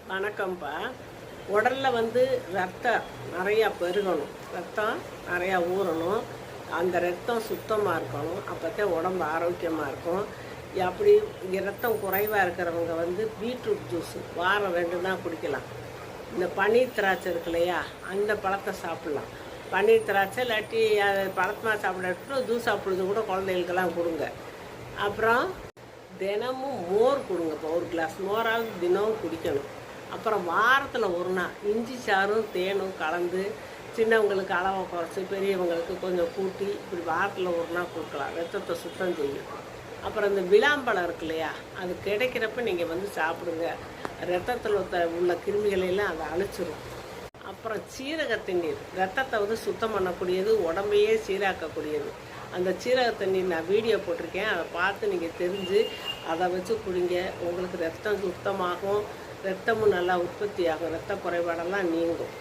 வணக்கம்ப்பா. உடலில் ரத்தம் நிறையா பெருகணும், ரத்தம் நிறையா ஊறணும், அந்த ரத்தம் சுத்தமாக இருக்கணும். அப்போ தான் உடம்பு ஆரோக்கியமாக இருக்கும். அப்படி ரத்தம் குறைவாக இருக்கிறவங்க பீட்ரூட் ஜூஸு வாரம் 2 தான் குடிக்கலாம். இந்த பன்னீர் திராட்சை இருக்கு இல்லையா, அந்த பழத்தை சாப்பிட்லாம். பன்னீர் திராட்சை இல்லாட்டி அது பழத்தமாக சாப்பிட ஜூஸ் சாப்பிட்றது கூட குழந்தைகளுக்கெல்லாம் கொடுங்க. அப்புறம் தினமும் மோர் கொடுங்க. இப்போ 1 கிளாஸ் மோராவது தினமும் குடிக்கணும். அப்புறம் வாரத்தில் 1 நாள் இஞ்சி சாறும் தேனும் கலந்து சின்னவங்களுக்கு அளவை குறைச்சி பெரியவங்களுக்கு கொஞ்சம் கூட்டி இப்படி வாரத்தில் 1 நாள் கொடுக்கலாம். ரத்தத்தை சுத்தம் செய்யும். அப்புறம் இந்த விளாம்பழம் இருக்கு இல்லையா, அது கிடைக்கிறப்ப நீங்கள் சாப்பிடுங்க. ரத்தத்தில் உள்ள கிருமிகளெல்லாம் அதை அழிச்சிடும். அப்புறம் சீரக தண்ணீர் ரத்தத்தை சுத்தம் பண்ணக்கூடியது, உடம்பையே சீராக்கக்கூடியது. அந்த சீரக தண்ணீர் நான் வீடியோ போட்டிருக்கேன், அதை பார்த்து நீங்கள் தெரிஞ்சு அதை வச்சு குடிங்க. உங்களுக்கு ரத்தம் சுத்தமாகும், ரத்தமும் நல்லா உற்பத்தி ஆகும், ரத்த குறைபாடெல்லாம் நீங்கும்.